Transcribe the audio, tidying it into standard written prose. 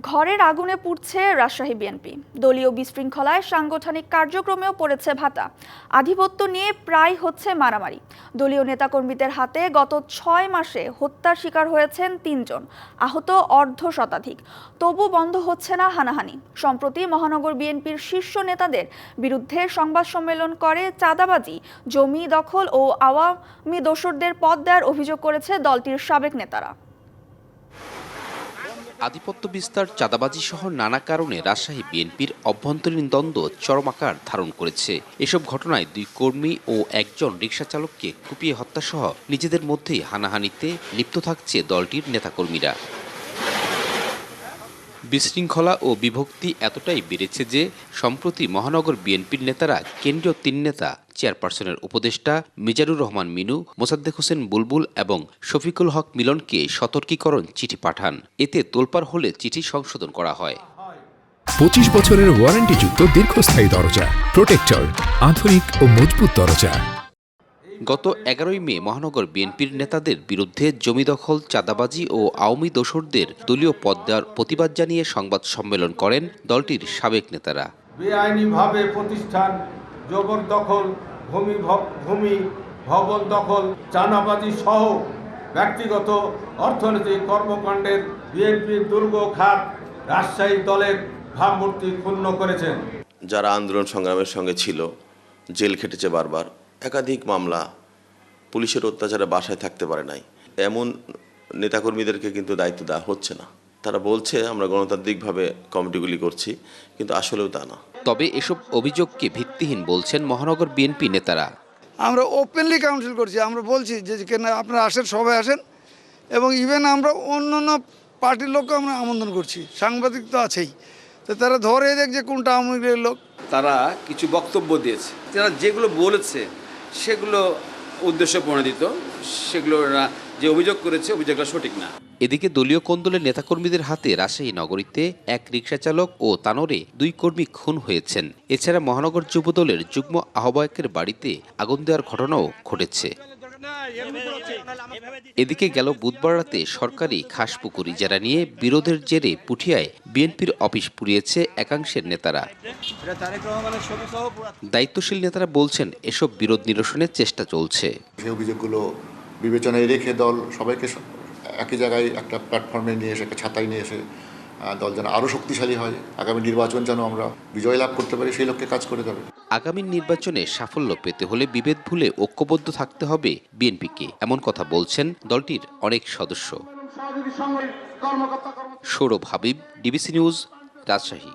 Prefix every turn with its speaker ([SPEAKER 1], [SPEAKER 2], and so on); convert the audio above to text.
[SPEAKER 1] ঘরের আগুনে পুড়ছে রাজশাহী বিএনপি। দলীয় বিশৃঙ্খলায় সাংগঠনিক কার্যক্রমেও পড়েছে ভাটা। আধিপত্য নিয়ে প্রায় হচ্ছে মারামারি। দলীয় নেতাকর্মীদের হাতে গত 6 মাসে হত্যার শিকার হয়েছেন 3 জন, আহত অর্ধ শতাধিক। তবু বন্ধ হচ্ছে না হানাহানি। সম্প্রতি মহানগর বিএনপির শীর্ষ নেতাদের বিরুদ্ধে সংবাদ সম্মেলন করে চাঁদাবাজি, জমি দখল ও আওয়ামী দোসরদের পদ দেওয়ার অভিযোগ করেছে দলটির সাবেক নেতারা।
[SPEAKER 2] আধিপত্য বিস্তার, চাঁদাবাজি সহ নানা কারণে রাজশাহী বিএনপির অভ্যন্তরীণ দ্বন্দ্ব চরম আকার ধারণ করেছে। এসব ঘটনায় 2 কর্মী ও 1 জন রিকশা চালককে কুপিয়ে হত্যাসহ নিজেদের মধ্যেই হানাহানিতে লিপ্ত থাকছে দলটির নেতাকর্মীরা। বিশৃঙ্খলা ও বিভক্তি এতটাই বেড়েছে যে সম্প্রতি মহানগর বিএনপির নেতারা কেন্দ্রীয় 3 নেতা, চেয়ারপারসনের উপদেষ্টা মিজানুর রহমান মিনু, মোসাদ্দেক হোসেন বুলবুল এবং শফিকুল হক মিলনকে সতর্কীকরণ চিঠি পাঠান। এতে তোলপাড় হলে চিঠি সংশোধন করা হয়।
[SPEAKER 3] 25 বছরের ওয়ারেন্টিযুক্ত দীর্ঘস্থায়ী দরজা প্রোটেক্টর, আধুনিক ও মজবুত দরজা।
[SPEAKER 2] গত 11 মে মহানগর বিএনপির নেতাদের বিরুদ্ধে জমি দখল, চাঁদাবাজি ও আওয়ামী দোসরদের দলীয় পদ দেওয়ার প্রতিবাদ জানিয়ে সংবাদ সম্মেলন করেন দলটির সাবেক নেতারা।
[SPEAKER 4] বেআইনিভাবে প্রতিষ্ঠান জবরদখল, ভূমি ভবন দখল, চাঁদাবাজি সহ ব্যক্তিগত অর্থনৈতিক কর্মকাণ্ডের বিএনপির দুর্গ খাত রাজশাহী দলের ভাবমূর্তি ক্ষুণ্ণ করেছেন।
[SPEAKER 5] যারা আন্দোলন সংগ্রামের সঙ্গে ছিল, জেল খেটেছে বারবার, একাধিক মামলা, পুলিশের অত্যাচারে বাসায় থাকতে পারে নাই, এমন নেতাকর্মীদেরকে কিন্তু দায়িত্ব দেওয়া হচ্ছে না। তারা বলছে আমরা গণতান্ত্রিকভাবে কমিটিগুলি করছি, কিন্তু আসলেও তা না।
[SPEAKER 2] তবে এসব অভিযোগকে ভিত্তিহীন বলছেন মহানগর বিএনপি নেতারা।
[SPEAKER 6] আমরা ওপেনলি কাউন্সিল করছি, আমরা বলছি যে আপনারা আসেন, সবাই আসেন, এবং ইভেন আমরা অন্য পার্টির লোককে আমরা আমন্ত্রণ করছি। সাংবাদিক তো আছেই, তো তারা ধরে দেখ যে কোনটা আওয়ামী লীগের লোক।
[SPEAKER 7] তারা কিছু বক্তব্য দিয়েছে, তারা যেগুলো বলেছে সেগুলো উদ্দেশ্য প্রণোদিত, সেগুলো যে অভিযোগ করেছে অভিযোগটা সঠিক না।
[SPEAKER 2] এদিকে দলীয় কোন্দলের নেতাকর্মীদের হাতে রাজশাহী নগরীতে 1 রিকশা চালক ও তানোরে 2 কর্মী খুন হয়েছেন। এছাড়া মহানগর যুবদলের যুগ্ম আহ্বায়কের বাড়িতে আগুন দেওয়ার ঘটনাও ঘটেছে। এদিকে গেল বুধবার রাতে সরকারি খাসপুকুর ইজারা নিয়ে বিরোধের জেরে পুঠিয়ায় বিএনপির অফিস পুড়িয়েছে একাংশের নেতারা। দায়িত্বশীল নেতারা বলছেন এসব বিরোধ নিরসনের চেষ্টা চলছে।
[SPEAKER 8] সেই অভিযোগগুলো বিবেচনায় রেখে দল সবাইকে একই জায়গায় একটা প্ল্যাটফর্মে নিয়ে এসে, একটা ছাতায় নিয়ে এসে দল যেন আরও শক্তিশালী হয়, আগামী নির্বাচন যেন আমরা বিজয় লাভ করতে পারি, সেই লক্ষ্যে কাজ করে যাবে।
[SPEAKER 2] আগামী নির্বাচনে সাফল্য পেতে হলে বিভেদ ভুলে ঐক্যবদ্ধ থাকতে হবে বিএনপিকে, এমন কথা বলছেন দলটির অনেক সদস্য। Sourav Habib, DBC news, Rajshahi.